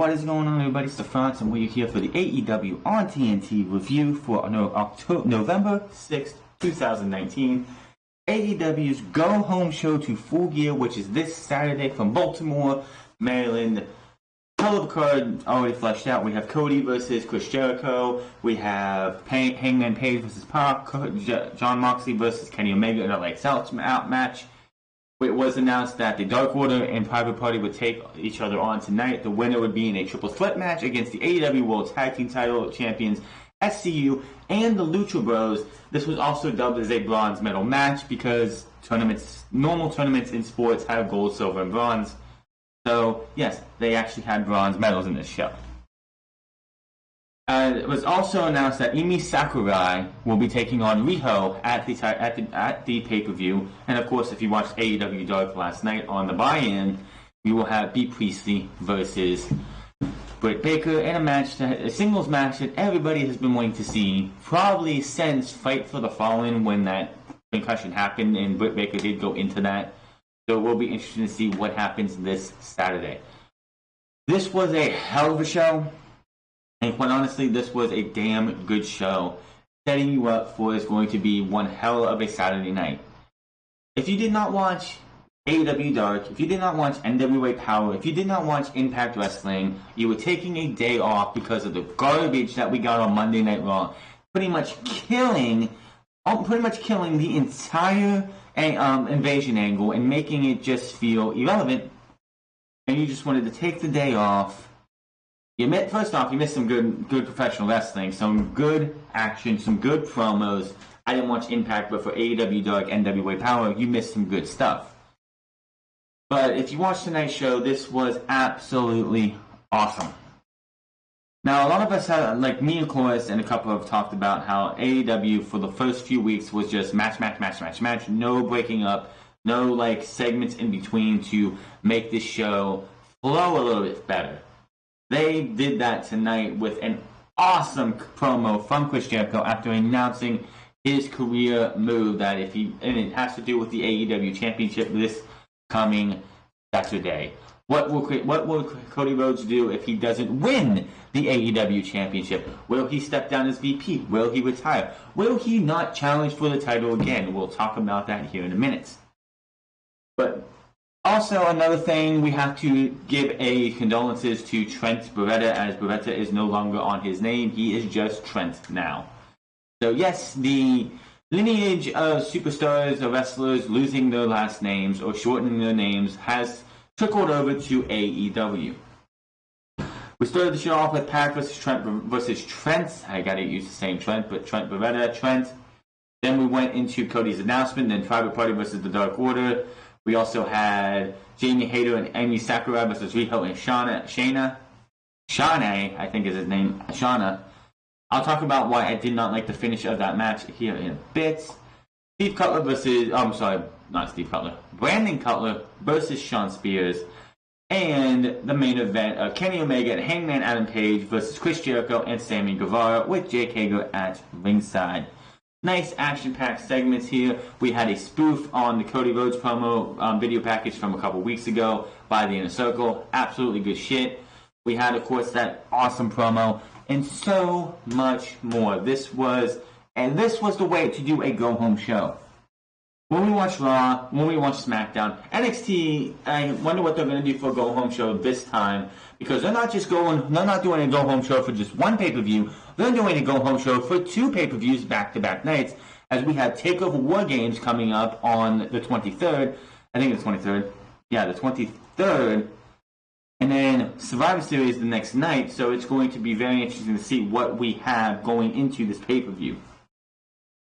What is going on, everybody? It's the France, and we're here for the AEW on TNT review for November 6th, 2019. AEW's Go Home Show to Full Gear, which is this Saturday from Baltimore, Maryland. Hell of a card already fleshed out. We have Cody versus Chris Jericho. We have Hangman Page versus Pac. John Moxley versus Kenny Omega in a lights out match. It was announced that the Dark Order and Private Party would take each other on tonight. The winner would be in a triple threat match against the AEW World Tag Team Title Champions SCU and the Lucha Bros. This was also dubbed as a bronze medal match because normal tournaments in sports have gold, silver, and bronze. So, yes, they actually had bronze medals in this show. It was also announced that Emi Sakurai will be taking on Riho at the pay-per-view. And of course, if you watched AEW Dark last night on the buy-in, we will have Bea Priestley versus Britt Baker in a singles match that everybody has been waiting to see, probably since Fight for the Fallen when that concussion happened and Britt Baker did go into that. So it will be interesting to see what happens this Saturday. This was a hell of a show. And quite honestly, this was a damn good show, setting you up for it's going to be one hell of a Saturday night. If you did not watch AEW Dark, if you did not watch NWA Power, if you did not watch Impact Wrestling, you were taking a day off because of the garbage that we got on Monday Night Raw, pretty much killing the entire invasion angle and making it just feel irrelevant, and you just wanted to take the day off. First off, you missed some good professional wrestling, some good action, some good promos. I didn't watch Impact, but for AEW Dark, NWA Power, you missed some good stuff. But if you watched tonight's show, this was absolutely awesome. Now, a lot of us have, like me, of course, and a couple have talked about how AEW for the first few weeks was just match, no breaking up, no segments in between to make this show flow a little bit better. They did that tonight with an awesome promo from Chris Jericho after announcing his career move and it has to do with the AEW Championship this coming Saturday. What will Cody Rhodes do if he doesn't win the AEW Championship? Will he step down as VP? Will he retire? Will he not challenge for the title again? We'll talk about that here in a minute. But also, another thing, we have to give a condolences to Trent Beretta, as Beretta is no longer on his name. He is just Trent now. So yes, the lineage of superstars or wrestlers losing their last names or shortening their names has trickled over to AEW. We started the show off with Pac versus Trent. I gotta use the same Trent, but Trent Beretta. Then we went into Cody's announcement, then Private Party versus the Dark Order. We also had Jamie Hayter and Emi Sakurai versus Riho and Shayna, I think is his name, Shana. I'll talk about why I did not like the finish of that match here in a bit. Brandon Cutler versus Shawn Spears. And the main event of Kenny Omega and Hangman Adam Page versus Chris Jericho and Sammy Guevara with Jake Hager at ringside. Nice action-packed segments here. We had a spoof on the Cody Rhodes promo video package from a couple weeks ago by the Inner Circle. Absolutely good shit. We had, of course, that awesome promo and so much more. This was the way to do a go-home show. When we watch Raw, when we watch SmackDown, NXT, I wonder what they're going to do for a go-home show this time, because they're not doing a go-home show for just one pay-per-view. They're doing a go-home show for two pay-per-views back-to-back nights, as we have TakeOver War Games coming up on the 23rd. I think it's 23rd. Yeah, the 23rd. And then Survivor Series the next night, so it's going to be very interesting to see what we have going into this pay-per-view.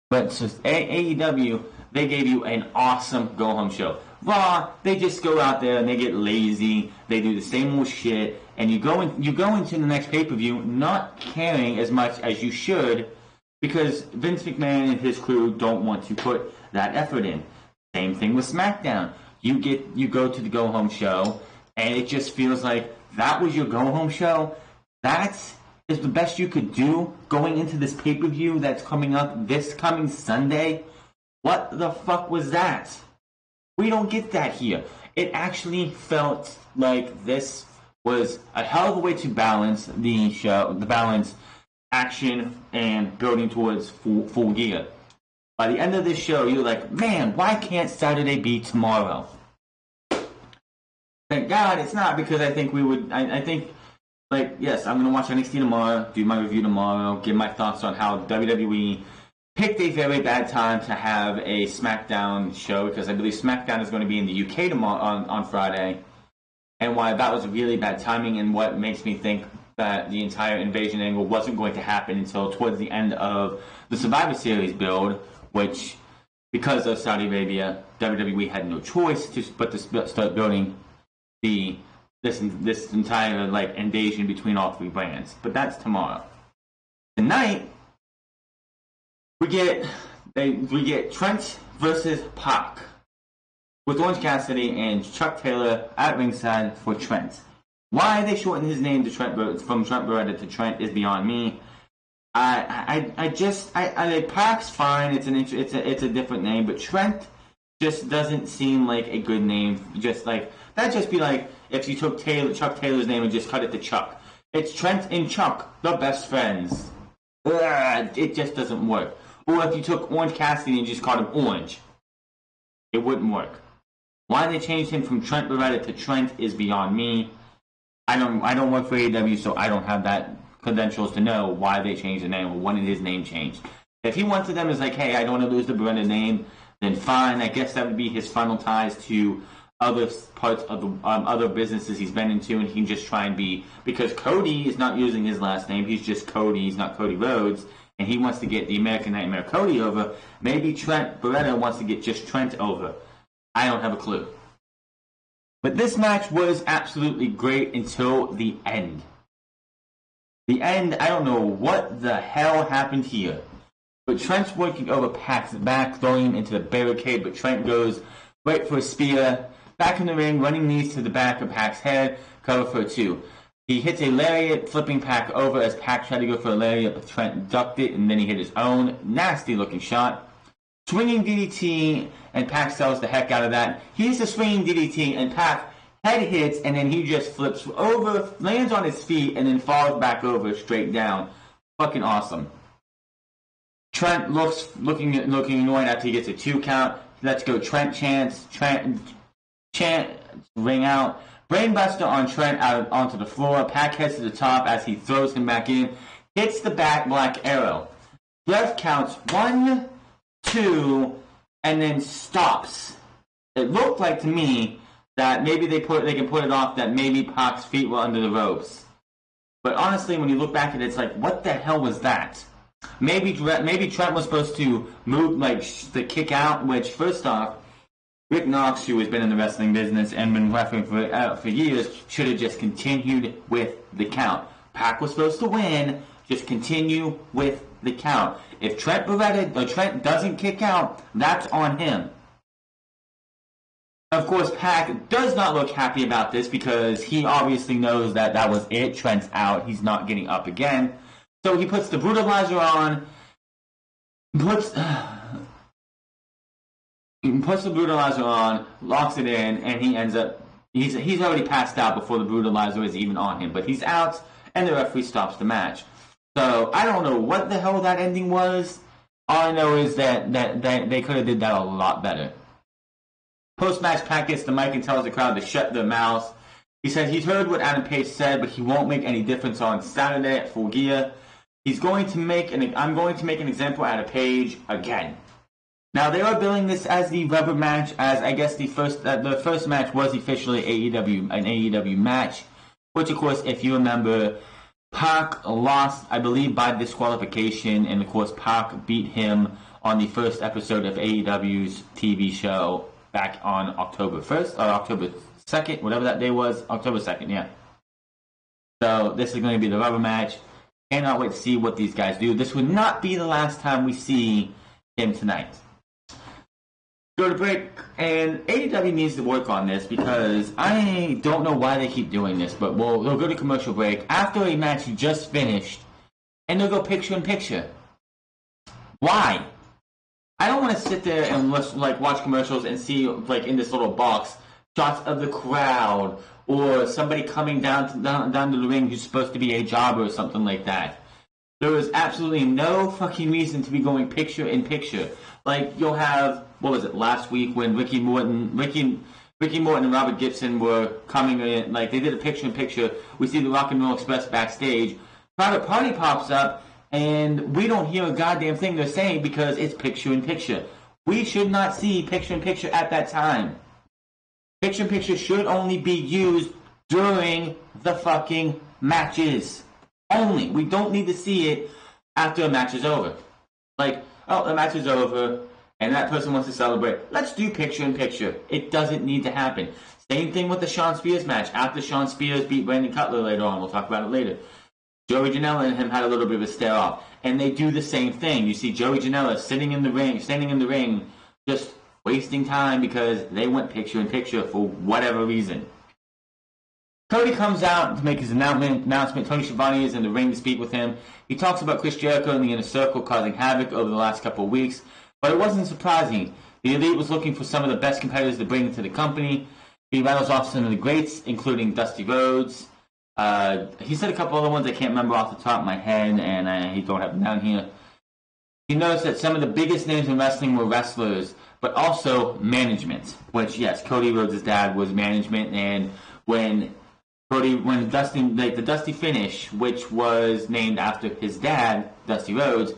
But so AEW, they gave you an awesome go-home show. Raw, they just go out there and they get lazy. They do the same old shit, and you go into the next pay-per-view not caring as much as you should, because Vince McMahon and his crew don't want to put that effort in. Same thing with SmackDown. You go to the go-home show, and it just feels like that was your go-home show. That is the best you could do going into this pay-per-view that's coming up this coming Sunday. What the fuck was that? We don't get that here. It actually felt like this was a hell of a way to balance the show, action and building towards full gear. By the end of this show, you're like, man, why can't Saturday be tomorrow? Thank God it's not, because I think I think, like, yes, I'm going to watch NXT tomorrow, do my review tomorrow, give my thoughts on how WWE picked a very bad time to have a SmackDown show, because I believe SmackDown is going to be in the UK tomorrow on Friday, and why that was really bad timing, and what makes me think that the entire invasion angle wasn't going to happen until towards the end of the Survivor Series build, which, because of Saudi Arabia, WWE had no choice but to start building this entire like invasion between all three brands. But that's tomorrow. Tonight, we get Trent versus Pac, with Orange Cassidy and Chuck Taylor at ringside for Trent. Why they shortened his name to from Trent Beretta to Trent is beyond me. Pac's fine. It's a different name, but Trent just doesn't seem like a good name. Just like that'd just be like if you took Chuck Taylor's name and just cut it to Chuck. It's Trent and Chuck, the best friends. It just doesn't work. Or if you took Orange Cassidy and just called him Orange, it wouldn't work. Why they changed him from Trent Beretta to Trent is beyond me. I don't work for AEW, so I don't have that credentials to know why they changed the name or when his name changed. If he went to them as like, hey, I don't want to lose the Beretta name, then fine. I guess that would be his final ties to other parts of the other businesses he's been into, and he can just try and be, because Cody is not using his last name. He's just Cody. He's not Cody Rhodes, and he wants to get the American Nightmare Cody over. Maybe Trent Beretta wants to get just Trent over. I don't have a clue. But this match was absolutely great until the end. The end, I don't know what the hell happened here. But Trent's working over Pac's back, throwing him into the barricade, but Trent goes right for a spear. Back in the ring, running knees to the back of Pac's head, cover for a 2. He hits a lariat, flipping Pac over as Pac tried to go for a lariat, but Trent ducked it, and then he hit his own nasty-looking shot. Swinging DDT, and Pac sells the heck out of that. He hits a swinging DDT, and Pac head hits, and then he just flips over, lands on his feet, and then falls back over straight down. Fucking awesome. Trent looking annoyed after he gets a 2 count. Let's go Trent chants. Chant, ring out. Brainbuster on Trent out onto the floor. Pac heads to the top as he throws him back in. Hits the back black arrow. Ref counts 1, 2, and then stops. It looked like to me that maybe they can put it off that maybe Pac's feet were under the ropes. But honestly, when you look back at it, it's like, what the hell was that? Maybe Trent was supposed to move, like, the kick out, which, first off, Rick Knox, who has been in the wrestling business and been refereeing for years, should have just continued with the count. Pac was supposed to win, just continue with the count. If Trent doesn't kick out, that's on him. Of course, Pac does not look happy about this because he obviously knows that was it. Trent's out. He's not getting up again. So he puts the brutalizer on, puts the brutalizer on, locks it in, and he ends up, he's already passed out before the brutalizer is even on him. But he's out, and the referee stops the match. So I don't know what the hell that ending was. All I know is that they could have did that a lot better. Post-match, Pac gets the mic and tells the crowd to shut their mouths. He said he's heard what Adam Page said, but he won't make any difference on Saturday at Full Gear. I'm going to make an example out of Page again. Now they are billing this as the rubber match, as I guess the first match was officially an AEW match, which of course, if you remember, Pac lost, I believe, by disqualification, and of course Pac beat him on the first episode of AEW's TV show back on October 1st, or October 2nd, whatever that day was. October 2nd, yeah. So this is going to be the rubber match. Cannot wait to see what these guys do. This would not be the last time we see him tonight. Go to break, and AEW needs to work on this because I don't know why they keep doing this, but they'll go to commercial break after a match just finished, and they'll go picture in picture. Why? I don't want to sit there and watch commercials and see, like, in this little box, shots of the crowd or somebody coming down to the ring who's supposed to be a jobber or something like that. There was absolutely no fucking reason to be going picture in picture. Like, you'll have, what was it, last week when Ricky Morton and Robert Gibson were coming in, like, they did a picture in picture. We see the Rock and Roll Express backstage. Private Party pops up, and we don't hear a goddamn thing they're saying because it's picture in picture. We should not see picture in picture at that time. Picture in picture should only be used during the fucking matches. Only. We don't need to see it after a match is over. Like, oh, the match is over, and that person wants to celebrate. Let's do picture in picture. It doesn't need to happen. Same thing with the Shawn Spears match. After Shawn Spears beat Brandon Cutler later on, we'll talk about it later. Joey Janela and him had a little bit of a stare off, and they do the same thing. You see Joey Janela standing in the ring, just wasting time because they went picture in picture for whatever reason. Cody comes out to make his announcement. Tony Schiavone is in the ring to speak with him. He talks about Chris Jericho in the Inner Circle causing havoc over the last couple of weeks, but it wasn't surprising. The Elite was looking for some of the best competitors to bring into the company. He rattles off some of the greats, including Dusty Rhodes. He said a couple other ones I can't remember off the top of my head, and I don't have them down here. He noticed that some of the biggest names in wrestling were wrestlers, but also management, which, yes, Cody Rhodes' dad was management, and when Dusty, like the Dusty finish, which was named after his dad, Dusty Rhodes,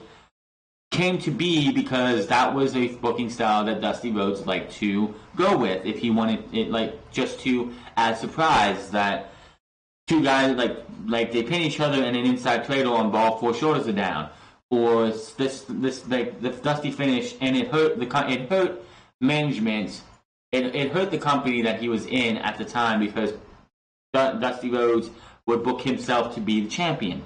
came to be because that was a booking style that Dusty Rhodes liked to go with. If he wanted it, like, just to add surprise that two guys like they pin each other in an inside cradle on ball, 4 shoulders are down, or this like the Dusty finish, and it hurt management. It hurt the company that he was in at the time because Dusty Rhodes would book himself to be the champion.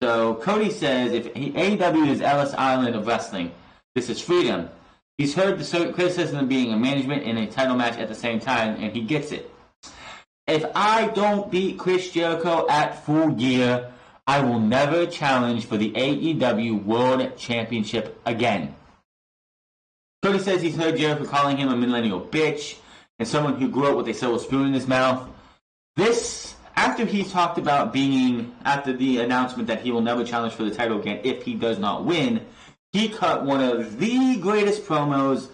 So Cody says if AEW is Ellis Island of wrestling, this is freedom. He's heard the criticism of being a management in a title match at the same time, and he gets it. If I don't beat Chris Jericho at Full Gear, I will never challenge for the AEW World Championship again. Cody says he's heard Jericho calling him a millennial bitch and someone who grew up with a silver spoon in his mouth. This, after he talked about after the announcement that he will never challenge for the title again if he does not win, he cut one of the greatest promos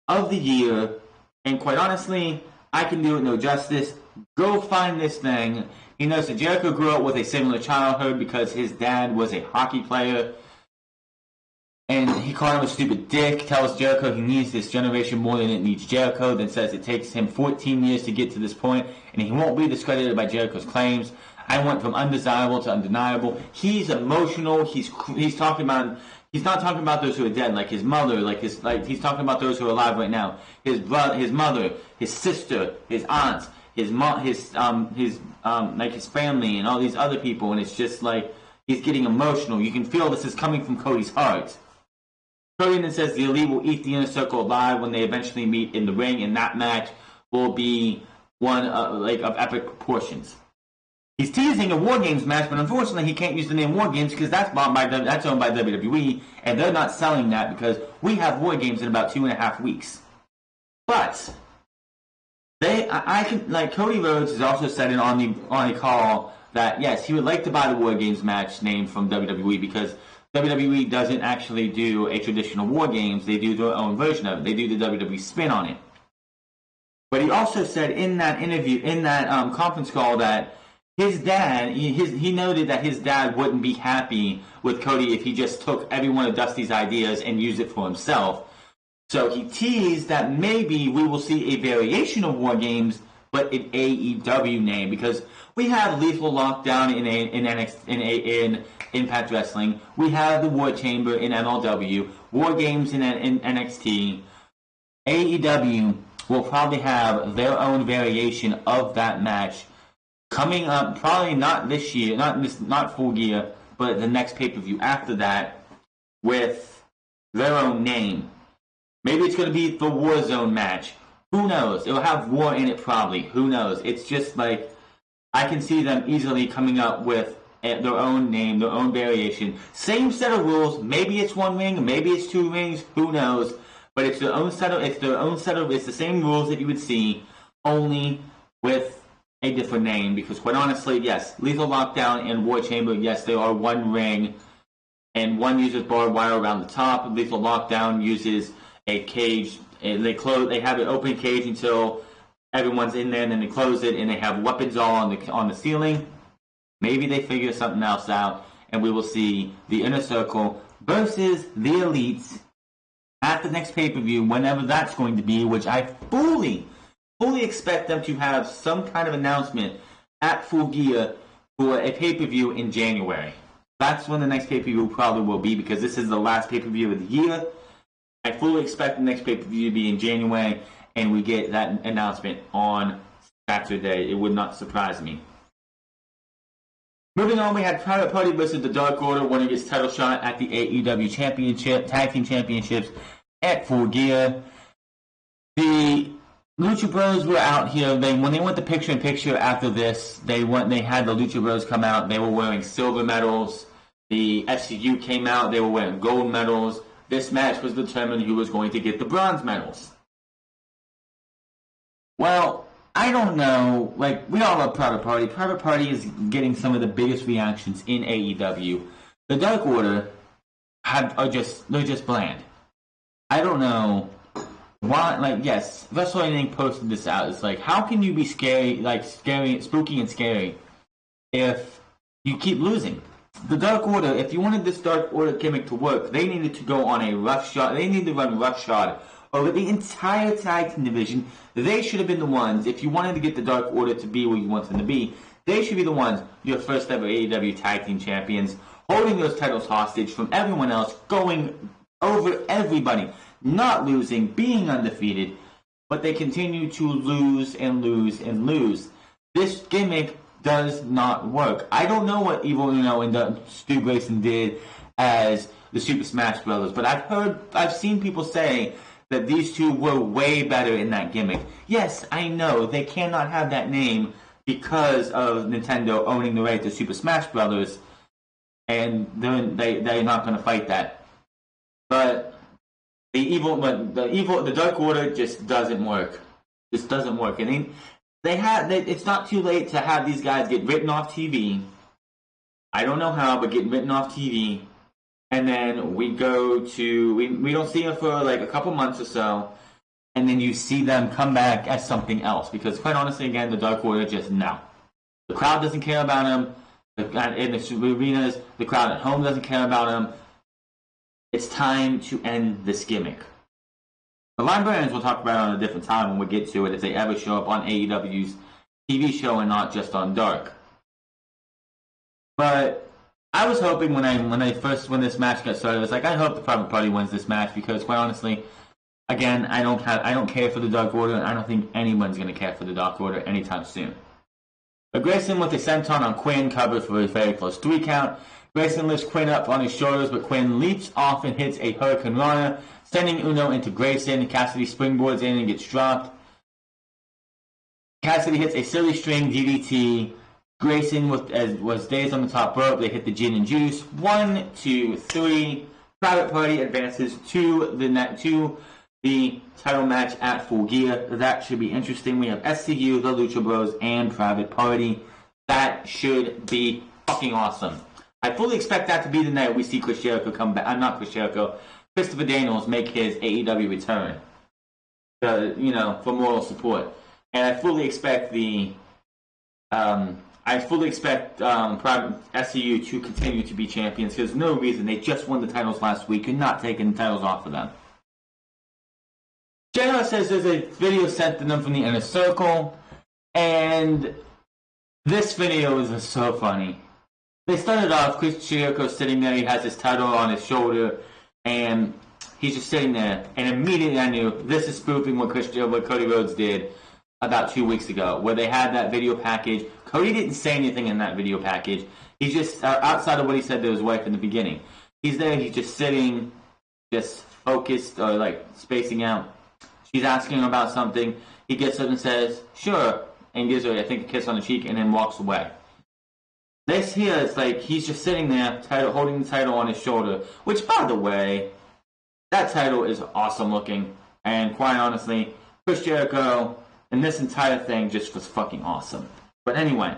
of the year, and quite honestly, I can do it no justice. Go find this thing. He knows that Jericho grew up with a similar childhood because his dad was a hockey player, and he called him a stupid dick, tells Jericho he needs this generation more than it needs Jericho, then says it takes him 14 years to get to this point, and he won't be discredited by Jericho's claims. I went from undesirable to undeniable. He's emotional. He's talking about. He's not talking about those who are dead, like his mother, he's talking about those who are alive right now. His brother, his mother, his sister, his aunts, his family, and all these other people, and it's just like he's getting emotional. You can feel this is coming from Cody's heart. Cody then says the Elite will eat the Inner Circle alive when they eventually meet in the ring, and that match will be one of epic proportions. He's teasing a War Games match, but unfortunately he can't use the name War Games because that's owned by WWE, and they're not selling that because we have War Games in about 2.5 weeks. But Cody Rhodes has also said it on the call that yes, he would like to buy the War Games match name from WWE because WWE doesn't actually do a traditional War Games. They do their own version of it. They do the WWE spin on it. But he also said in that interview, in that conference call, that his dad, he noted that his dad wouldn't be happy with Cody if he just took every one of Dusty's ideas and used it for himself. So he teased that maybe we will see a variation of War Games, but an AEW name, because we have Lethal Lockdown in Impact Wrestling. We have the War Chamber in MLW. War Games in NXT. AEW will probably have their own variation of that match coming up, probably not this year, not Full Gear, but the next pay-per-view after that, with their own name. Maybe it's going to be the Warzone match. Who knows? It'll have war in it probably. Who knows? It's just like, I can see them easily coming up with their own name, their own variation. Same set of rules. Maybe it's 1 ring, maybe it's 2 rings. Who knows? But it's it's the same rules that you would see, only with a different name because, quite honestly, yes, Lethal Lockdown and War Chamber, yes, they are one ring, and one uses barbed wire around the top. Lethal Lockdown uses a cage. And they have an open cage until everyone's in there, and then they close it, and they have weapons all on the ceiling. Maybe they figure something else out, and we will see the Inner Circle versus the Elites at the next pay-per-view, whenever that's going to be, which I fully expect them to have some kind of announcement at Full Gear for a pay-per-view in January. That's when the next pay-per-view probably will be, because this is the last pay-per-view of the year. I fully expect the next pay-per-view to be in January, and we get that announcement on Saturday. It would not surprise me. Moving on, we had Private Party versus the Dark Order winning its title shot at the AEW Championship, Tag Team Championships at Full Gear. The Lucha Bros were out here. When they went the picture-in-picture after this, they had the Lucha Bros come out. They were wearing silver medals. The FCU came out. They were wearing gold medals. This match was determined who was going to get the bronze medals. Well, I don't know. Like, we all love Private Party. Private Party is getting some of the biggest reactions in AEW. The Dark Order they're just bland. I don't know why. Like, yes, Wrestling Inc. posted this out. It's like, how can you be scary, spooky and scary, if you keep losing? The Dark Order, if you wanted this Dark Order gimmick to work, they needed to go on a roughshod. They needed to run roughshod over the entire tag team division. They should have been the ones, if you wanted to get the Dark Order to be where you want them to be, they should be the ones, your first ever AEW Tag Team Champions, holding those titles hostage from everyone else, going over everybody, not losing, being undefeated, but they continue to lose and lose and lose. This gimmick does not work. I don't know what Evil Uno and Stu Grayson did as the Super Smash Brothers, but I've seen people say that these two were way better in that gimmick. Yes, I know they cannot have that name because of Nintendo owning the right to Super Smash Brothers, and they're not going to fight that. But the Dark Order just doesn't work. Just doesn't work. And it's not too late to have these guys get written off TV. I don't know how, but get written off TV. And then we don't see them for like a couple months or so, and then you see them come back as something else. Because quite honestly, again, the Dark Order just no. The crowd doesn't care about them. In the arenas, the crowd at home doesn't care about them. It's time to end this gimmick. The Librarians we'll talk about on a different time when we get to it, if they ever show up on AEW's TV show and not just on Dark. But I was hoping when this match got started, I was like, I hope the Private Party wins this match, because quite honestly, again, I don't care for the Dark Order, and I don't think anyone's going to care for the Dark Order anytime soon. But Grayson with a senton on Quinn covers for a very close 3 count. Grayson lifts Quinn up on his shoulders, but Quinn leaps off and hits a Hurricane Rana, sending Uno into Grayson. Cassidy springboards in and gets dropped. Cassidy hits a silly string DDT. Grayson was dazed on the top rope. They hit the gin and juice. 1, 2, 3. Private Party advances to the title match at Full Gear. That should be interesting. We have SCU, the Lucha Bros, and Private Party. That should be fucking awesome. I fully expect that to be the night we see Chris Jericho come back. Not Chris Jericho. Christopher Daniels make his AEW return. For moral support. And I fully expect Private SCU to continue to be champions. There's no reason. They just won the titles last week. You're not taking the titles off of them. JR says there's a video sent to them from the Inner Circle, and this video is so funny. They started off, Chris Jericho sitting there, he has his title on his shoulder, and he's just sitting there, and immediately I knew this is spoofing what Cody Rhodes did about 2 weeks ago, where they had that video package. Cody didn't say anything in that video package. He's just, outside of what he said to his wife in the beginning, he's there, he's just sitting, just focused, or like spacing out. She's asking him about something. He gets up and says, sure, and gives her, I think, a kiss on the cheek, and then walks away. This here is like, he's just sitting there, holding the title on his shoulder, which, by the way, that title is awesome looking, and quite honestly, Chris Jericho and this entire thing just was fucking awesome. But anyway,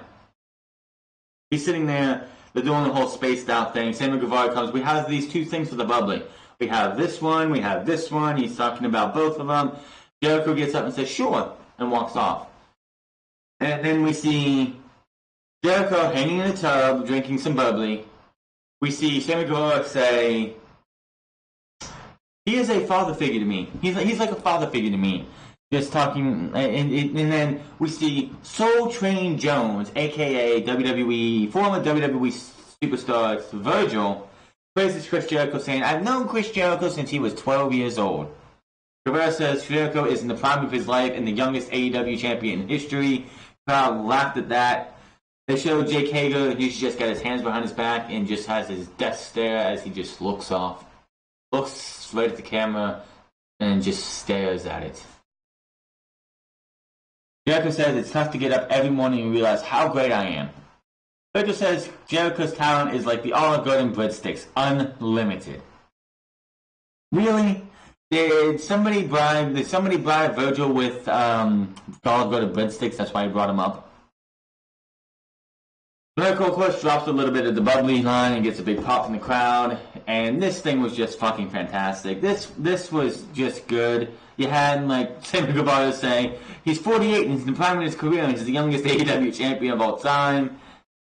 he's sitting there. They're doing the whole spaced out thing. Sammy Guevara comes. We have these two things for the bubbly. We have this one. We have this one. He's talking about both of them. Jericho gets up and says, sure, and walks off. And then we see Jericho hanging in a tub, drinking some bubbly. We see Sammy Guevara say, he is a father figure to me. He's like a father figure to me. Just talking, and then we see Soul Train Jones, a.k.a. former WWE superstar Virgil, praises Chris Jericho, saying, I've known Chris Jericho since he was 12 years old. Guevara says Jericho is in the prime of his life and the youngest AEW champion in history. Crowd laughed at that. They show Jake Hager, he's just got his hands behind his back and just has his death stare as he just looks off. Looks right at the camera and just stares at it. Jericho says it's tough to get up every morning and realize how great I am. Virgil says Jericho's talent is like the Olive Garden breadsticks, unlimited. Really? Did somebody bribe Virgil with Olive Garden breadsticks? That's why he brought him up. Jericho, of course, drops a little bit of the bubbly line and gets a big pop from the crowd. And this thing was just fucking fantastic. This was just good. You had, like, Sammy Guevara say, he's 48 and he's in the prime of his career and he's the youngest AEW champion of all time.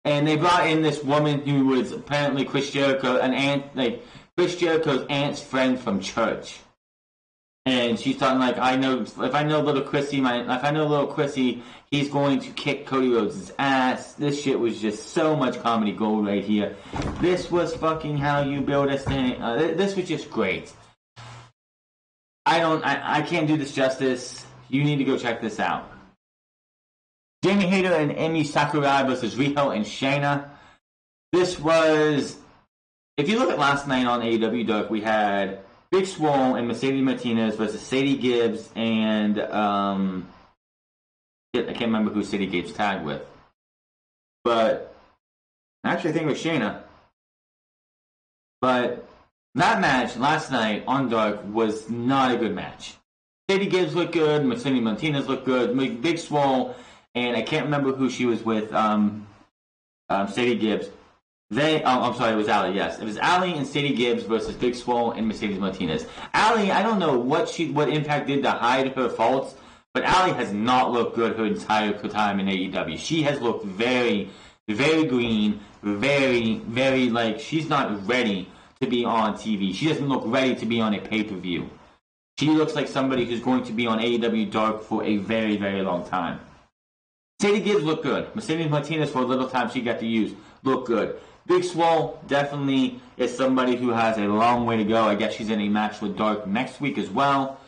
And they brought in this woman who was apparently Chris Jericho, Chris Jericho's aunt's friend from church. And she's talking like, if I know little Chrissy, he's going to kick Cody Rhodes' ass. This shit was just so much comedy gold right here. This was fucking how you build a thing. This was just great. I can't do this justice. You need to go check this out. Jamie Hayter and Emi Sakurai versus Riho and Shayna. This was, if you look at last night on AEW Dark, we had Big Swole and Mercedes Martinez versus Sadie Gibbs and I can't remember who Sadie Gibbs tagged with. But actually I think it was Shayna. But that match last night on Dark was not a good match. Sadie Gibbs looked good, Mercedes Martinez looked good, Big Swole, and I can't remember who she was with, Sadie Gibbs. I'm sorry, it was Allie, yes. It was Allie and Sadie Gibbs versus Big Swole and Mercedes Martinez. Allie, I don't know what Impact did to hide her faults, but Allie has not looked good her entire time in AEW. She has looked very, very green, very, very, like, she's not ready to be on TV. She doesn't look ready to be on a pay-per-view. She looks like somebody who's going to be on AEW Dark for a very, very long time. Sadie Gibbs looked good. Mercedes Martinez, for a little time she got to use, looked good. Big Swole definitely is somebody who has a long way to go. I guess she's in a match with Dark next week as well.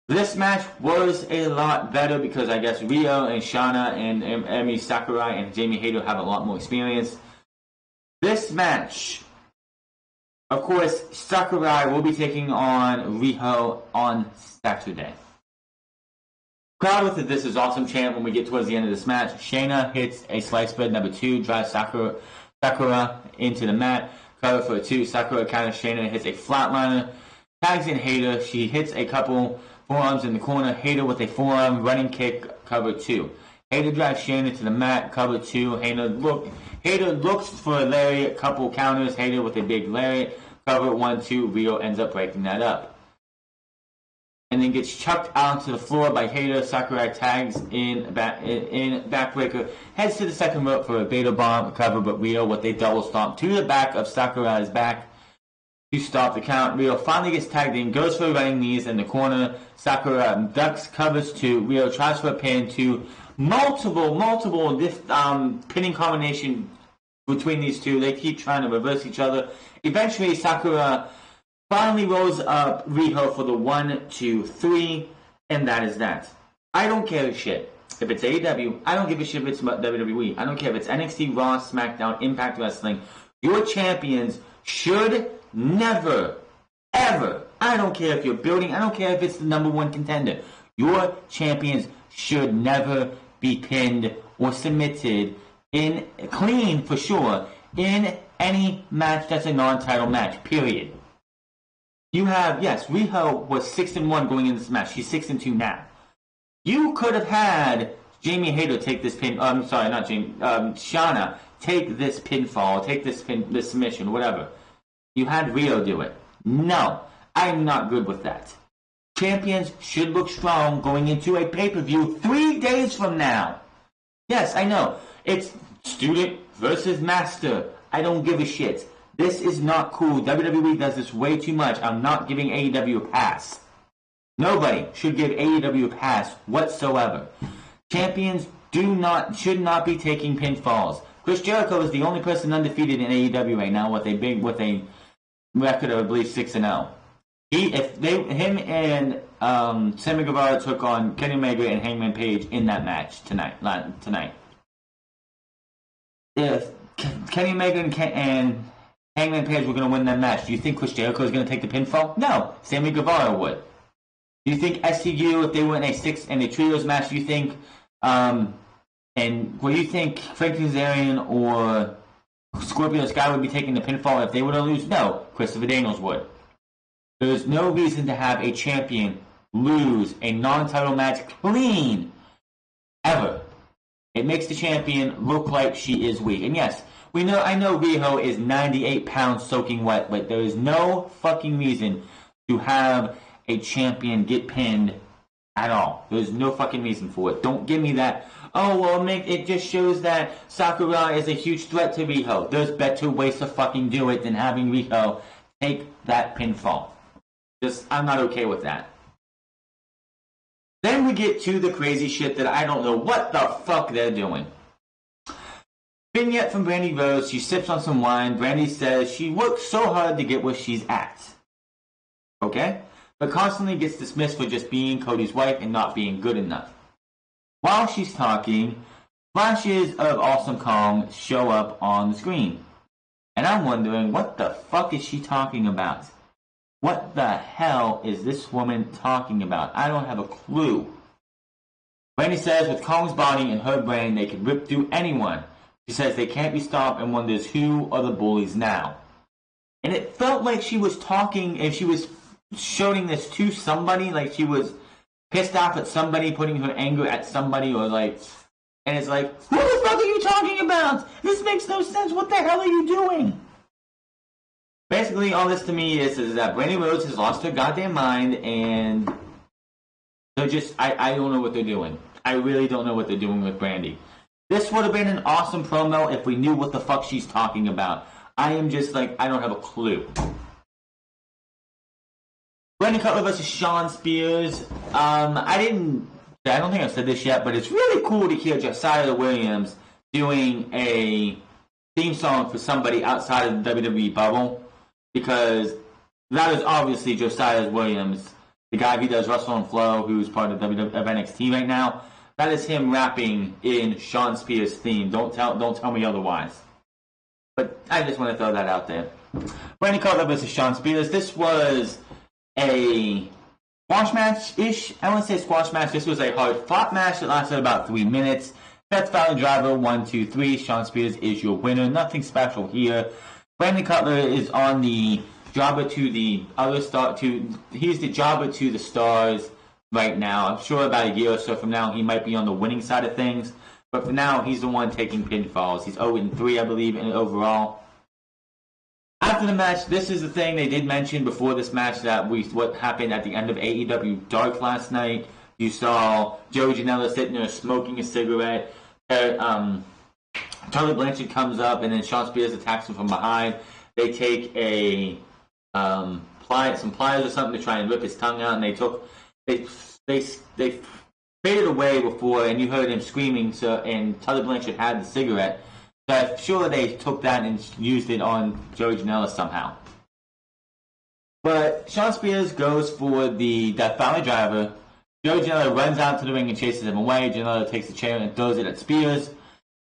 This match was a lot better because I guess Rio and Shana and Emi Sakurai and Jamie Hayter have a lot more experience. This match, of course, Sakurai will be taking on Riho on Saturday. Crowd with the "This is awesome" chant when we get towards the end of this match. Shayna hits a slice bread number 2, drives Sakura into the mat. Cover for a 2. Sakura counters Shayna, hits a flatliner. Tags in Hayter. She hits a couple forearms in the corner. Hayter with a forearm running kick. Cover 2. Hayter drives Shayna to the mat. Cover 2. Hayter looks for a lariat. Couple counters. Hayter with a big lariat. Cover 1, 2. Rio ends up breaking that up. And then gets chucked out to the floor by Hayter. Sakurai tags in backbreaker. Heads to the second rope for a beta bomb cover, but Rio with a double stomp to the back of Sakurai's back to stop the count. Rio finally gets tagged in, goes for running knees in the corner. Sakurai ducks, covers 2. Rio tries for a pin to multiple pinning combination between these two. They keep trying to reverse each other. Eventually, Sakura finally rolls up Riho for the 1, 2, 3, and that is that. I don't care a shit if it's AEW. I don't give a shit if it's WWE. I don't care if it's NXT, Raw, SmackDown, Impact Wrestling. Your champions should never, ever, I don't care if you're building, I don't care if it's the number 1 contender. Your champions should never be pinned or submitted in, clean for sure, in any match that's a non-title match, period. You have, yes, Riho was 6-1 going into this match. She's 6-2 now. You could have had Jamie Hayter take this pin. I'm sorry, not Jamie. Shauna take this pinfall, take this submission, whatever. You had Rio do it. No, I'm not good with that. Champions should look strong going into a pay-per-view 3 days from now. Yes, I know. It's student versus master. I don't give a shit. This is not cool. WWE does this way too much. I'm not giving AEW a pass. Nobody should give AEW a pass whatsoever. Champions should not be taking pinfalls. Chris Jericho is the only person undefeated in AEW right now with a record of, I believe, 6-0. Him and Sammy Guevara took on Kenny Omega and Hangman Page in that match tonight. If Kenny Omega and Hangman Page were going to win that match, do you think Chris Jericho is going to take the pinfall? No, Sammy Guevara would. Do you think SCU, if they were in a trios match, do you think you think Frank Kazarian or Scorpio Sky would be taking the pinfall if they were to lose? No, Christopher Daniels would. There's no reason to have a champion lose a non-title match clean, ever. It makes the champion look like she is weak. And yes, I know Riho is 98 pounds soaking wet, but there is no fucking reason to have a champion get pinned at all. There's no fucking reason for it. Don't give me that, oh, well, it just shows that Sakurai is a huge threat to Riho. There's better ways to fucking do it than having Riho take that pinfall. I'm not okay with that. Then we get to the crazy shit that I don't know what the fuck they're doing. Vignette from Brandy Rose. She sips on some wine. Brandy says she worked so hard to get where she's at. Okay? But constantly gets dismissed for just being Cody's wife and not being good enough. While she's talking, flashes of Awesome Kong show up on the screen. And I'm wondering, what the fuck is she talking about? What the hell is this woman talking about? I don't have a clue. Brandy says with Kong's body and her brain, they can rip through anyone. She says they can't be stopped and wonders who are the bullies now. And it felt like she was talking, and she was showing this to somebody, like she was pissed off at somebody, putting her anger at somebody, or like, and it's like, who the fuck are you talking about? This makes no sense. What the hell are you doing? Basically, all this to me is that Brandy Rhodes has lost her goddamn mind, and they're just, I don't know what they're doing. I really don't know what they're doing with Brandy. This would have been an awesome promo if we knew what the fuck she's talking about. I am just like, I don't have a clue. Brandon Cutler versus Shawn Spears. I don't think I've said this yet, but it's really cool to hear Josiah Williams doing a theme song for somebody outside of the WWE bubble, because that is obviously Josiah Williams, the guy who does Russell and Flow, who's part of NXT right now. That is him rapping in Shawn Spears' theme. Don't tell me otherwise. But I just want to throw that out there. Brandon Cutler versus Shawn Spears. This was a squash match-ish. I wouldn't say squash match. This was a hard-fought match that lasted about 3 minutes. Death Valley Driver, 1, 2, 3. Shawn Spears is your winner. Nothing special here. Brandon Cutler is on the jobber to the other star. He's the jobber to the stars right now. I'm sure about a year or so from now he might be on the winning side of things. But for now, he's the one taking pinfalls. He's 0-3, I believe, in overall. After the match, this is the thing they did mention before this match, that what happened at the end of AEW Dark last night. You saw Joey Janela sitting there smoking a cigarette. Tully Blanchard comes up, and then Shawn Spears attacks him from behind. They take some pliers or something to try and rip his tongue out, and they faded away before, and you heard him screaming. And Tully Blanchard had the cigarette. So I'm sure they took that and used it on Joey Janela somehow. But Shawn Spears goes for the Death Valley Driver. Joey Janela runs out to the ring and chases him away. Janela takes the chair and throws it at Spears.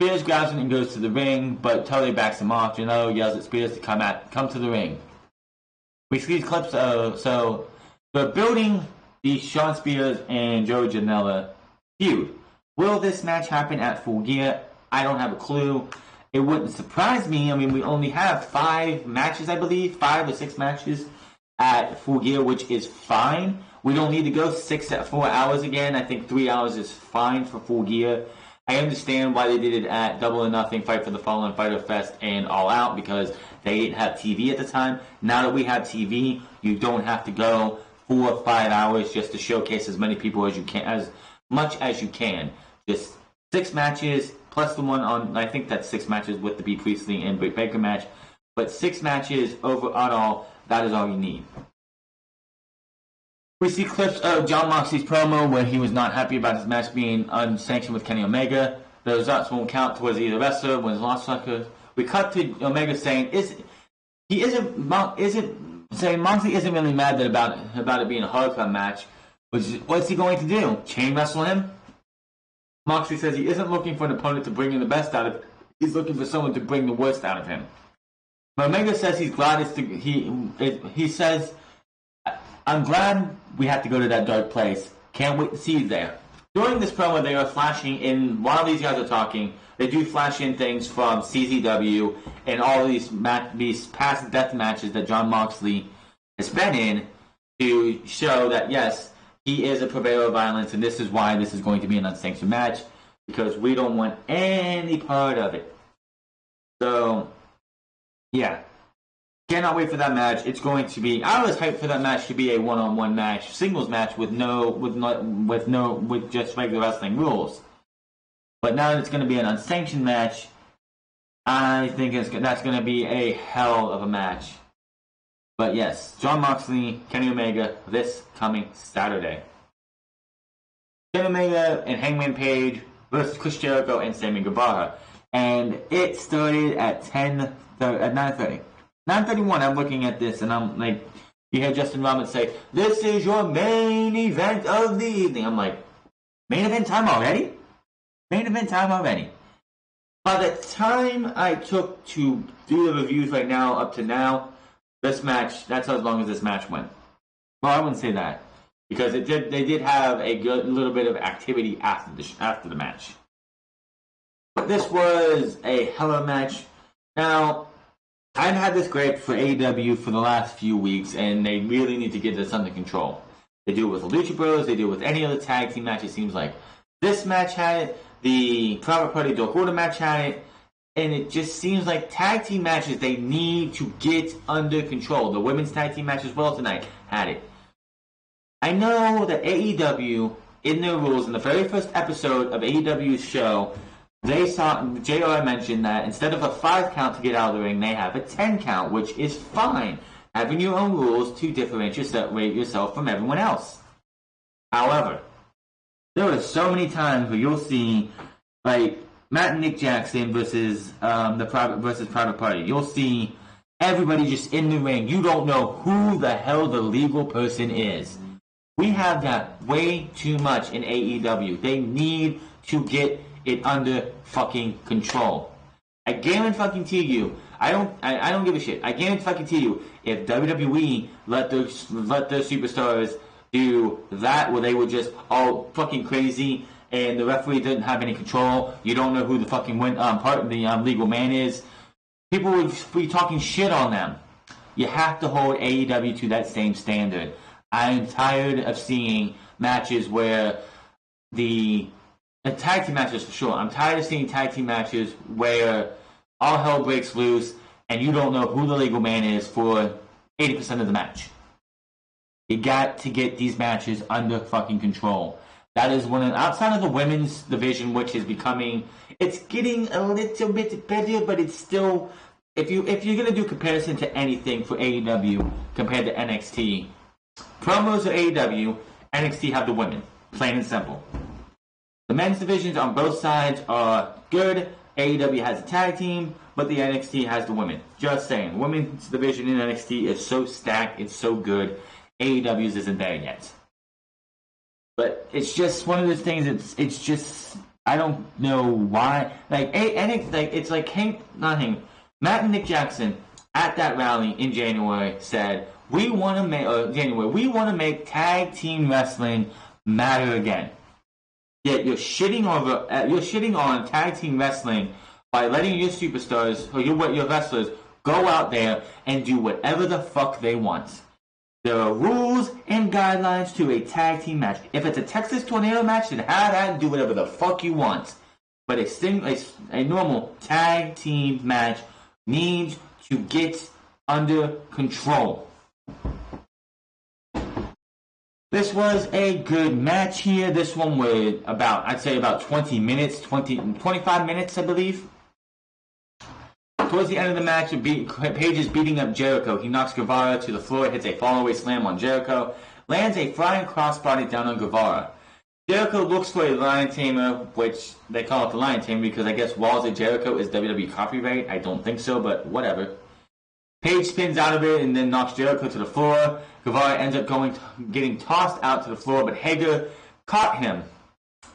Spears grabs it and goes to the ring, but Tully backs him off. Janela yells at Spears to come to the ring. We see these clips so they're building the Shawn Spears and Joey Janela feud. Will this match happen at Full Gear? I don't have a clue. It wouldn't surprise me. I mean, we only have 5 matches, I believe, 5 or 6 matches at Full Gear, which is fine. We don't need to go 4 hours again. I think 3 hours is fine for Full Gear. I understand why they did it at Double or Nothing, Fight for the Fallen, Fyter Fest, and All Out, because they didn't have TV at the time. Now that we have TV, you don't have to go 4 or 5 hours just to showcase as many people as you can, as much as you can. Just 6 matches plus the one on. I think that's 6 matches with the B. Priestley and Britt Baker match, but 6 matches over on all. That is all you need. We see clips of Jon Moxley's promo when he was not happy about his match being unsanctioned with Kenny Omega. The results won't count towards either wrestler when his loss record. We cut to Omega saying Moxley isn't really mad about it being a hardcore match. What's he going to do? Chain wrestle him? Moxley says he isn't looking for an opponent to bring in the best out of him. He's looking for someone to bring the worst out of him. But Omega says he's glad he says, I'm glad we have to go to that dark place. Can't wait to see you there. During this promo, they are flashing in, while these guys are talking, they do flash in things from CZW and all of these past death matches that Jon Moxley has been in to show that, yes, he is a purveyor of violence, and this is why this is going to be an unsanctioned match, because we don't want any part of it. So, yeah. Cannot wait for that match. It's going to be. I was hyped for that match to be a one-on-one match, singles match with just regular wrestling rules. But now that it's going to be an unsanctioned match, I think that's going to be a hell of a match. But yes, Jon Moxley, Kenny Omega, this coming Saturday. Kenny Omega and Hangman Page versus Chris Jericho and Sammy Guevara, and it started at 9:30. 9:31, I'm looking at this, and I'm like, you hear Justin Roberts say, "This is your main event of the evening." I'm like, main event time already? Main event time already. By the time I took to do the reviews right now, up to now, this match, that's as long as this match went. Well, I wouldn't say that, because they did have a good little bit of activity after the match. But this was a hell of a match. Now, I've had this gripe for AEW for the last few weeks, and they really need to get this under control. They do it with the Lucha Bros, they do it with any other tag team match, it seems like. This match had it, the Private Party Dark Order match had it, and it just seems like tag team matches they need to get under control. The women's tag team match as well tonight had it. I know that AEW, in their rules, in the very first episode of AEW's show, JR mentioned that instead of a 5 count to get out of the ring, they have a 10 count, which is fine. Having your own rules to differentiate yourself from everyone else. However, there are so many times where you'll see, like, Matt and Nick Jackson versus Private Party. You'll see everybody just in the ring. You don't know who the hell the legal person is. We have that way too much in AEW. They need to get it under fucking control. I guarantee you, I don't give a shit. I guarantee you, if WWE let their superstars do that, where they were just all fucking crazy and the referee didn't have any control, you don't know who the fucking legal man is, people would be talking shit on them. You have to hold AEW to that same standard. I'm tired of seeing matches where tag team matches for sure. I'm tired of seeing tag team matches where all hell breaks loose and you don't know who the legal man is for 80% of the match. You got to get these matches under fucking control. That is outside of the women's division, which is it's getting a little bit better, but it's still, if you're gonna do comparison to anything for AEW compared to NXT, promos of AEW, NXT have the women, plain and simple. The men's divisions on both sides are good. AEW has a tag team, but the NXT has the women. Just saying. The women's division in NXT is so stacked, it's so good. AEW's isn't there yet. But it's just one of those things, it's just, I don't know why. Like, it's like Matt and Nick Jackson at that rally in January said, we want to make tag team wrestling matter again. Yet you're shitting on tag team wrestling by letting your superstars or your wrestlers go out there and do whatever the fuck they want. There are rules and guidelines to a tag team match. If it's a Texas Tornado match, then have that and do whatever the fuck you want. But a normal tag team match needs to get under control. This was a good match here. This one was about 20 minutes, 25 minutes, I believe. Towards the end of the match, Page is beating up Jericho. He knocks Guevara to the floor, hits a fallaway slam on Jericho, lands a flying crossbody down on Guevara. Jericho looks for a Lion Tamer, which they call it the Lion Tamer because I guess Walls of Jericho is WWE copyright. I don't think so, but whatever. Page spins out of it and then knocks Jericho to the floor. Guevara ends up getting tossed out to the floor, but Hager caught him.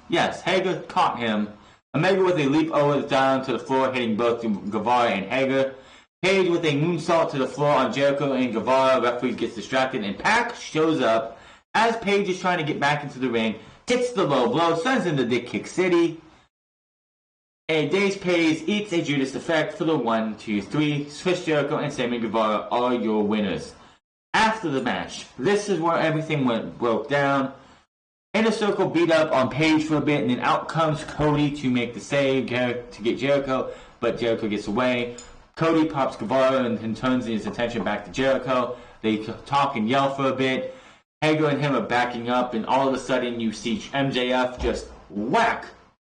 Yes, Hager caught him. Omega with a leap over down to the floor, hitting both Guevara and Hager. Page with a moonsault to the floor on Jericho and Guevara. Referee gets distracted, and Pac shows up as Page is trying to get back into the ring. Hits the low blow, sends him to Dick Kick City. A Days Page eats a Judas effect for the 1, 2, 3. Chris Jericho and Sammy Guevara are your winners. After the match, this is where everything broke down. Inner Circle beat up on Page for a bit, and then out comes Cody to make the save to get Jericho, but Jericho gets away. Cody pops Guevara and turns his attention back to Jericho. They talk and yell for a bit. Hager and him are backing up, and all of a sudden you see MJF just whack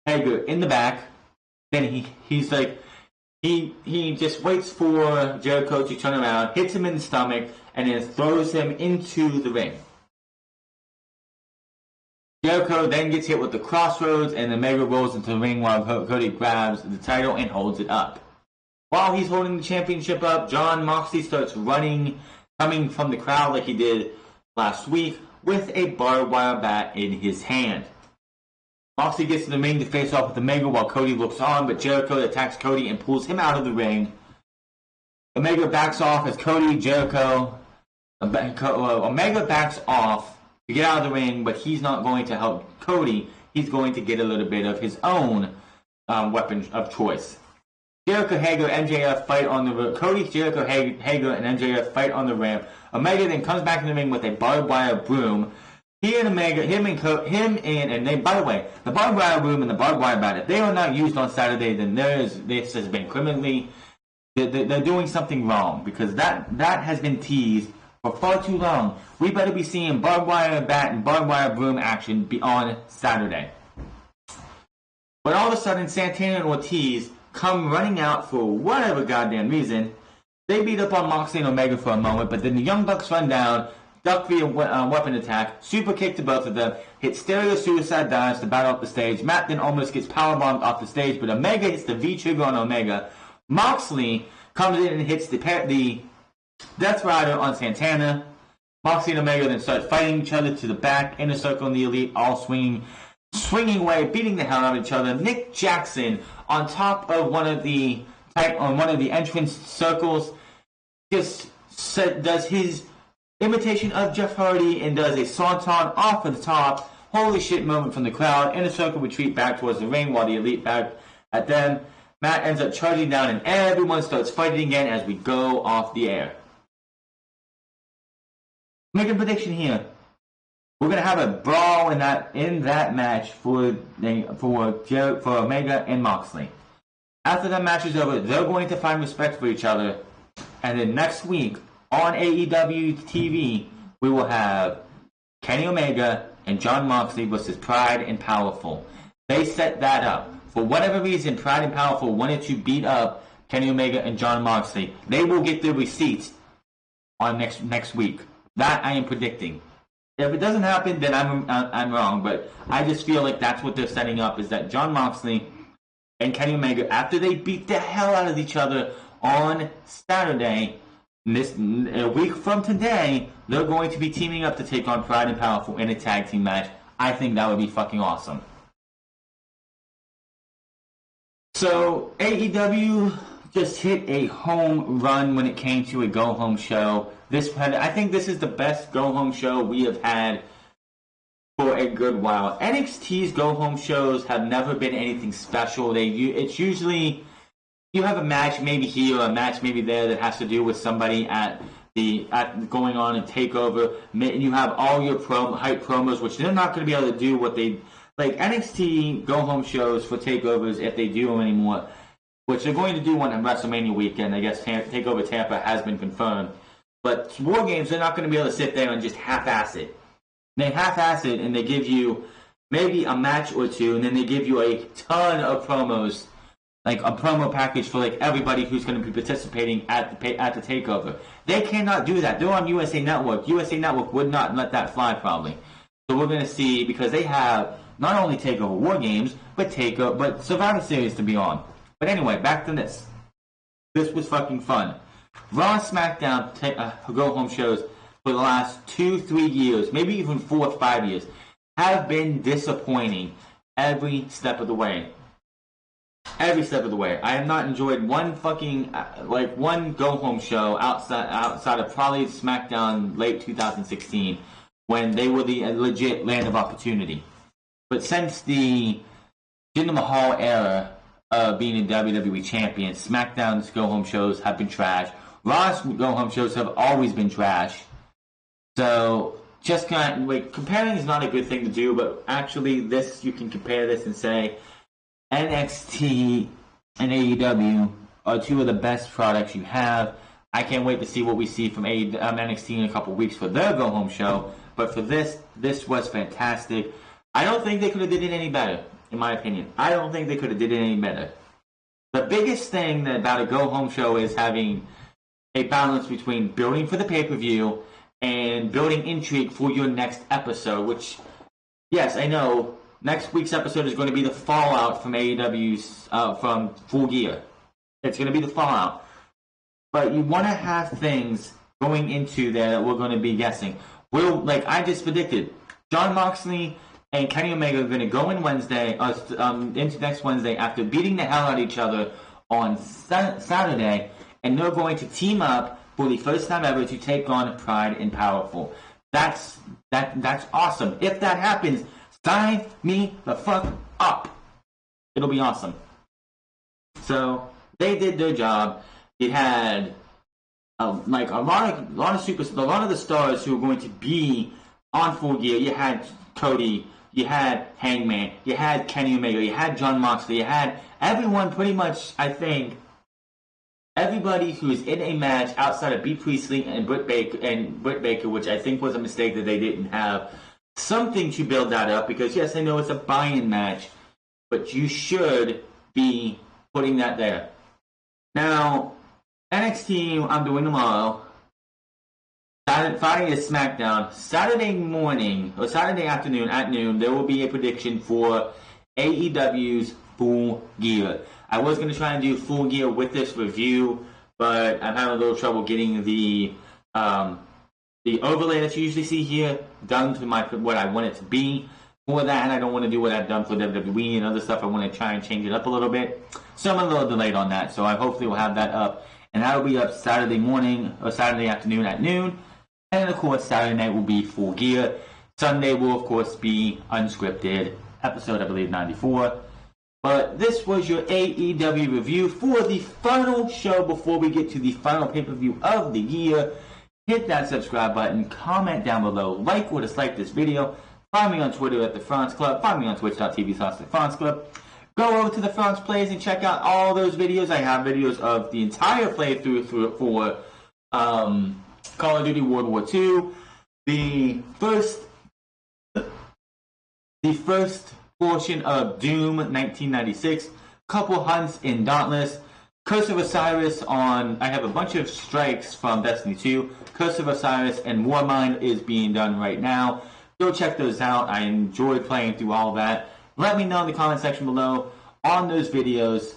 Hager in the back. Then he just waits for Jericho to turn around, hits him in the stomach, and then throws him into the ring. Jericho then gets hit with the crossroads, and Omega rolls into the ring while Cody grabs the title and holds it up. While he's holding the championship up, Jon Moxley starts running, coming from the crowd like he did last week, with a barbed wire bat in his hand. Moxley gets to the ring to face off with Omega while Cody looks on, but Jericho attacks Cody and pulls him out of the ring. Omega backs off as Omega backs off to get out of the ring, but he's not going to help Cody. He's going to get a little bit of his own weapon of choice. Jericho, Hager, MJF fight on the ramp. Cody, Jericho, Hager, and MJF fight on the ramp. Omega then comes back in the ring with a barbed wire broom. He and Omega, by the way, the barbed wire broom and the barbed wire bat, if they are not used on Saturday, then this has been criminally, they're doing something wrong, because that has been teased for far too long. We better be seeing barbed wire bat and barbed wire broom action be on Saturday. But all of a sudden, Santana and Ortiz come running out for whatever goddamn reason. They beat up on Moxley and Omega for a moment, but then the Young Bucks run down, duck via weapon attack, super kick to both of them, hit stereo suicide dives to battle up the stage. Matt then almost gets powerbombed off the stage, but Omega hits the V-trigger on Omega. Moxley comes in and hits the Death Rider on Santana. Moxley and Omega then start fighting each other to the back. Inner Circle and the Elite all swinging away, beating the hell out of each other. Nick Jackson on top of one of the entrance circles just does his imitation of Jeff Hardy and does a swanton off of the top. Holy shit moment from the crowd. Inner Circle retreat back towards the ring while the Elite back at them. Matt ends up charging down and everyone starts fighting again as we go off the air. Make a prediction here. We're gonna have a brawl in that match for Omega and Moxley. After that match is over, they're going to find respect for each other, and then next week on AEW TV we will have Kenny Omega and Jon Moxley versus Pride and Powerful. They set that up. For whatever reason, Pride and Powerful wanted to beat up Kenny Omega and Jon Moxley. They will get their receipts on next week. That I am predicting. If it doesn't happen, then I'm wrong. But I just feel like that's what they're setting up, is that Jon Moxley and Kenny Omega, after they beat the hell out of each other on Saturday, a week from today, they're going to be teaming up to take on Pride and Powerful in a tag team match. I think that would be fucking awesome. So AEW just hit a home run when it came to a go-home show. I think this is the best go-home show we have had for a good while. NXT's go-home shows have never been anything special. It's usually you have a match maybe here or a match maybe there that has to do with somebody at going on and TakeOver. You have all your hype promos, which they're not going to be able to do what they like NXT go home shows for takeovers if they do them anymore, which they're going to do one on WrestleMania weekend. I guess TakeOver Tampa has been confirmed, but War Games they're not going to be able to sit there and just half-ass it. They half-ass it and they give you maybe a match or two, and then they give you a ton of promos, like a promo package for like everybody who's going to be participating at the takeover. They cannot do that. They're on USA Network. USA Network would not let that fly probably. So we're going to see, because they have not only TakeOver War Games, but Survivor Series to be on. But anyway, back to this. This was fucking fun. Raw, SmackDown go home shows for the last 2-3 years, maybe even 4 or 5 years, have been disappointing every step of the way. Every step of the way. I have not enjoyed one fucking, one go-home show outside of probably SmackDown late 2016 when they were the legit land of opportunity. But since the Jinder Mahal era of being a WWE champion, SmackDown's go-home shows have been trash. Raw's go-home shows have always been trash. So, just kind of, comparing is not a good thing to do, but actually you can compare this and say, NXT and AEW are two of the best products you have. I can't wait to see what we see from NXT in a couple weeks for their go-home show. But for this was fantastic. I don't think they could have did it any better, in my opinion. I don't think they could have did it any better. The biggest thing about a go-home show is having a balance between building for the pay-per-view and building intrigue for your next episode, which, yes, I know, next week's episode is going to be the fallout from AEW's, from Full Gear. It's going to be the fallout. But you want to have things going into there that we're going to be guessing. I just predicted, Jon Moxley and Kenny Omega are going to go in into next Wednesday after beating the hell out of each other on Saturday, and they're going to team up for the first time ever to take on Pride and Powerful. That's awesome. If that happens, sign me the fuck up. It'll be awesome. So they did their job. It had a lot of the stars who are going to be on Full Gear. You had Cody, you had Hangman, you had Kenny Omega, you had Jon Moxley, you had everyone pretty much. I think everybody who's in a match outside of B. Priestley and Britt Baker, which I think was a mistake that they didn't have something to build that up, because yes, I know it's a buy-in match, but you should be putting that there. Now, NXT, I'm doing tomorrow. Friday is SmackDown. Saturday morning, or Saturday afternoon at noon, there will be a prediction for AEW's Full Gear. I was going to try and do Full Gear with this review, but I'm having a little trouble getting the overlay that you usually see here done to what I want it to be for that, and I don't want to do what I've done for WWE and other stuff. I want to try and change it up a little bit. So I'm a little delayed on that, so I hopefully will have that up. And that will be up Saturday morning or Saturday afternoon at noon. And of course, Saturday night will be Full Gear. Sunday will, of course, be unscripted. Episode, I believe, 94. But this was your AEW review for the final show before we get to the final pay-per-view of the year. Hit that subscribe button, comment down below, like or dislike this video. Find me on Twitter at The France Club. Find me on twitch.tv/The France Club. Go over to The France Plays and check out all those videos. I have videos of the entire playthrough for Call of Duty World War II. The first portion of Doom 1996. Couple hunts in Dauntless. Curse of Osiris on... I have a bunch of strikes from Destiny 2. Curse of Osiris and Warmind is being done right now. Go check those out. I enjoyed playing through all that. Let me know in the comment section below on those videos.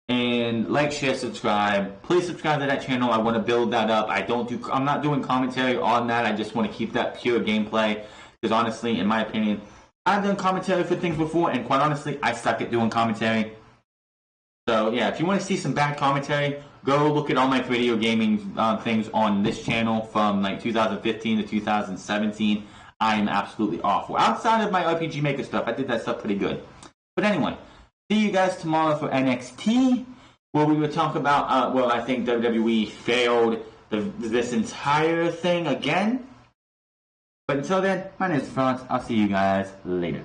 And like, share, subscribe. Please subscribe to that channel. I want to build that up. I'm not doing commentary on that. I just want to keep that pure gameplay. Because honestly, in my opinion, I've done commentary for things before, and quite honestly, I suck at doing commentary. So yeah, if you want to see some bad commentary, go look at all my video gaming things on this channel from like 2015 to 2017. I am absolutely awful. Outside of my RPG Maker stuff, I did that stuff pretty good. But anyway, see you guys tomorrow for NXT, where we will talk about, I think WWE failed this entire thing again. But until then, my name is Franz. I'll see you guys later.